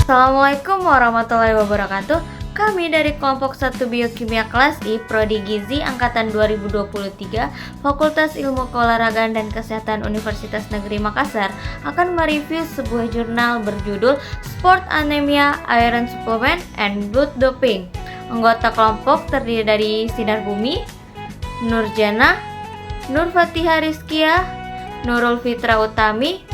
Assalamualaikum warahmatullahi wabarakatuh. Kami dari kelompok 1 Biokimia kelas I, Prodi Gizi angkatan 2023, Fakultas Ilmu Keolahragaan dan Kesehatan Universitas Negeri Makassar akan mereview sebuah jurnal berjudul Sport Anemia, Iron Supplement, and Blood Doping. Anggota kelompok terdiri dari Sinar Bumi, Nurjana, Nur Fatihah Rizkia, Nurul Fitra Utami,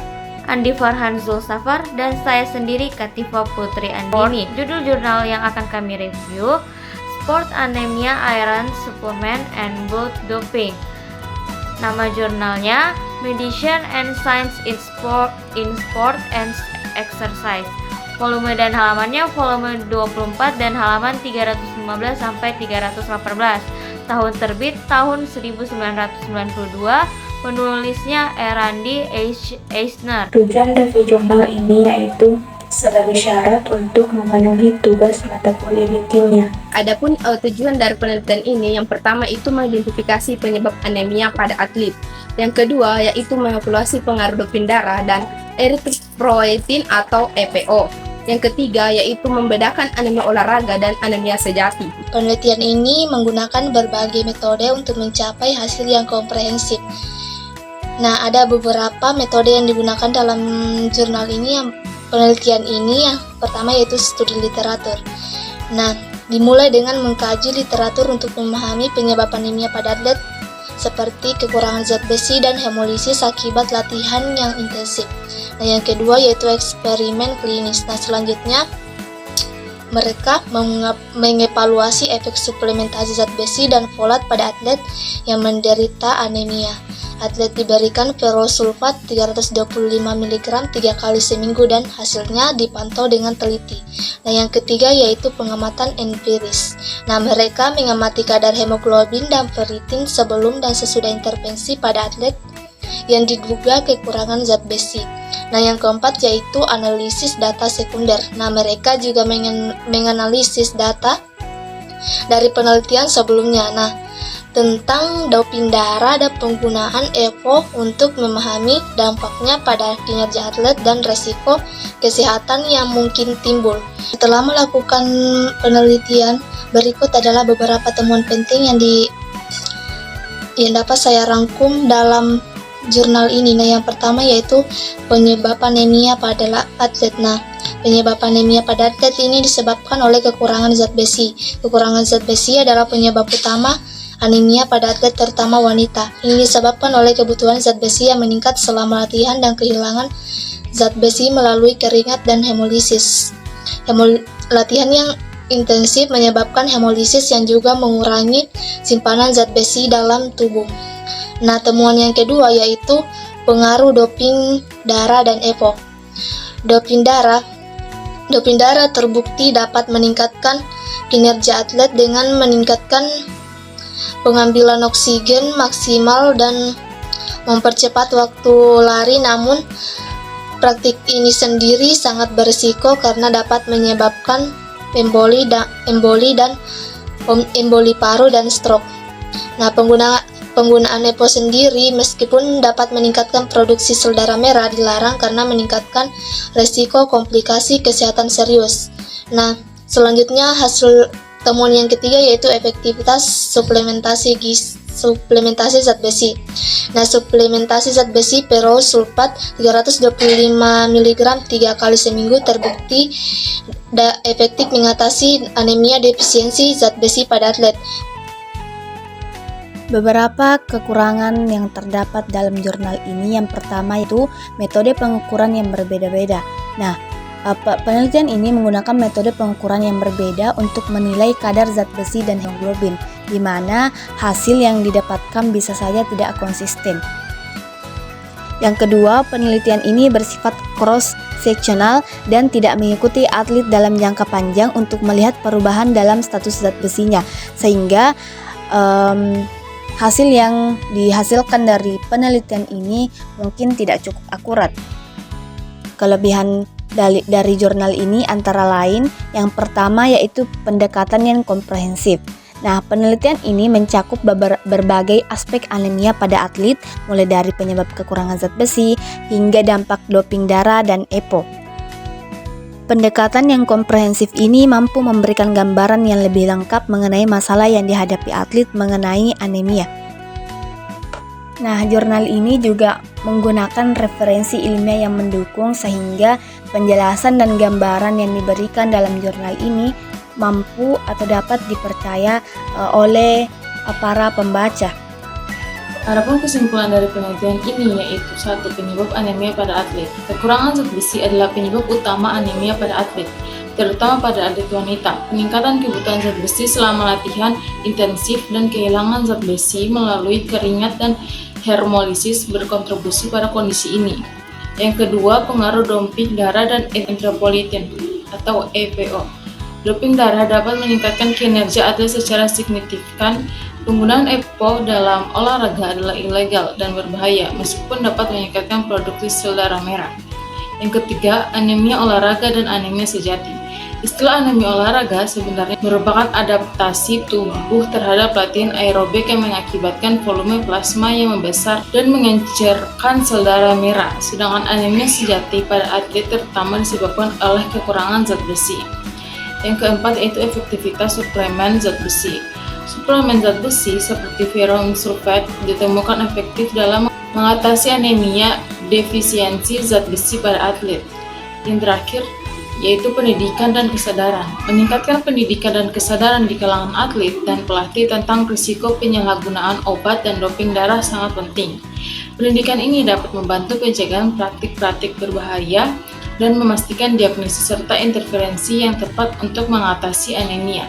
Andi Farhan Zulsafar, dan saya sendiri Katifa Putri Andini. Judul jurnal yang akan kami review, Sport Anemia, Iron Supplement, and Blood Doping. Nama jurnalnya Medicine and Science in Sport and Exercise. Volume dan halamannya volume 24 dan halaman 315 sampai 318. Tahun terbit tahun 1992. Penulisnya Erandi Eisner. Tujuan dari jurnal ini yaitu sebagai syarat untuk memenuhi tugas mata kuliah di kimia. Adapun tujuan dari penelitian ini, yang pertama itu mengidentifikasi penyebab anemia pada atlet. Yang kedua yaitu mengevaluasi pengaruh doping darah dan eritropoietin atau EPO. Yang ketiga yaitu membedakan anemia olahraga dan anemia sejati. Penelitian ini menggunakan berbagai metode untuk mencapai hasil yang komprehensif. Nah, ada beberapa metode yang digunakan dalam jurnal ini. Yang penelitian ini yang pertama yaitu studi literatur. Nah, dimulai dengan mengkaji literatur untuk memahami penyebab anemia pada atlet seperti kekurangan zat besi dan hemolisis akibat latihan yang intensif. Nah, yang kedua yaitu eksperimen klinis. Nah, selanjutnya mereka mengevaluasi efek suplementasi zat besi dan folat pada atlet yang menderita anemia. Atlet diberikan ferrosulfat 325 mg 3 kali seminggu dan hasilnya dipantau dengan teliti. Nah, yang ketiga yaitu pengamatan empiris. Nah, mereka mengamati kadar hemoglobin dan ferritin sebelum dan sesudah intervensi pada atlet yang diduga kekurangan zat besi. Nah, yang keempat yaitu analisis data sekunder. Nah, mereka juga menganalisis data dari penelitian sebelumnya. Nah, tentang doping darah dan penggunaan EPO untuk memahami dampaknya pada kinerja atlet dan resiko kesehatan yang mungkin timbul. Setelah melakukan penelitian, berikut adalah beberapa temuan penting yang dapat saya rangkum dalam jurnal ini. Nah, yang pertama yaitu penyebab anemia pada atlet. Nah, penyebab anemia pada atlet ini disebabkan oleh kekurangan zat besi. Kekurangan zat besi adalah penyebab utama anemia pada atlet terutama wanita. Ini disebabkan oleh kebutuhan zat besi yang meningkat selama latihan dan kehilangan zat besi melalui keringat dan hemolisis. Latihan yang intensif menyebabkan hemolisis yang juga mengurangi simpanan zat besi dalam tubuh. Nah, temuan yang kedua yaitu pengaruh doping darah dan EPO. Doping darah terbukti dapat meningkatkan kinerja atlet dengan meningkatkan pengambilan oksigen maksimal dan mempercepat waktu lari. Namun, praktik ini sendiri sangat berisiko karena dapat menyebabkan emboli paru dan stroke. Nah, penggunaan EPO sendiri meskipun dapat meningkatkan produksi sel darah merah dilarang karena meningkatkan resiko komplikasi kesehatan serius. Nah, selanjutnya hasil temuan yang ketiga yaitu efektivitas suplementasi zat besi. Nah, suplementasi zat besi ferrosulfat 325 mg 3 kali seminggu terbukti efektif mengatasi anemia defisiensi zat besi pada atlet. Beberapa kekurangan yang terdapat dalam jurnal ini, yang pertama itu metode pengukuran yang berbeda-beda. Nah, penelitian ini menggunakan metode pengukuran yang berbeda untuk menilai kadar zat besi dan hemoglobin, di mana hasil yang didapatkan bisa saja tidak konsisten. Yang kedua, penelitian ini bersifat cross-sectional dan tidak mengikuti atlet dalam jangka panjang untuk melihat perubahan dalam status zat besinya, sehingga hasil yang dihasilkan dari penelitian ini mungkin tidak cukup akurat. Kelebihan dari jurnal ini antara lain, yang pertama yaitu pendekatan yang komprehensif. Nah, penelitian ini mencakup berbagai aspek anemia pada atlet, mulai dari penyebab kekurangan zat besi hingga dampak doping darah dan EPO. Pendekatan yang komprehensif ini mampu memberikan gambaran yang lebih lengkap mengenai masalah yang dihadapi atlet mengenai anemia. Nah, jurnal ini juga menggunakan referensi ilmiah yang mendukung sehingga penjelasan dan gambaran yang diberikan dalam jurnal ini mampu atau dapat dipercaya oleh para pembaca. Adapun kesimpulan dari penelitian ini yaitu 1. Penyebab anemia pada atlet. Kekurangan zat besi adalah penyebab utama anemia pada atlet, terutama pada atlet wanita. Peningkatan kebutuhan zat besi selama latihan intensif dan kehilangan zat besi melalui keringat dan hermolisis berkontribusi pada kondisi ini. Yang kedua, pengaruh doping darah dan erythropoietin atau EPO. Doping darah dapat meningkatkan kinerja atlet secara signifikan. Penggunaan EPO dalam olahraga adalah ilegal dan berbahaya meskipun dapat meningkatkan produksi sel darah merah. Yang ketiga, anemia olahraga dan anemia sejati. Istilah anemia olahraga sebenarnya merupakan adaptasi tubuh terhadap latihan aerobik yang mengakibatkan volume plasma yang membesar dan mengencerkan sel darah merah. Sedangkan anemia sejati pada atlet terutama disebabkan oleh kekurangan zat besi. Yang keempat yaitu efektivitas suplemen zat besi. Suplemen zat besi seperti ferrous sulfate ditemukan efektif dalam mengatasi anemia defisiensi zat besi pada atlet. Yang terakhir yaitu pendidikan dan kesadaran. Meningkatkan pendidikan dan kesadaran di kalangan atlet dan pelatih tentang risiko penyalahgunaan obat dan doping darah sangat penting. Pendidikan ini dapat membantu pencegahan praktik-praktik berbahaya dan memastikan diagnosis serta intervensi yang tepat untuk mengatasi anemia.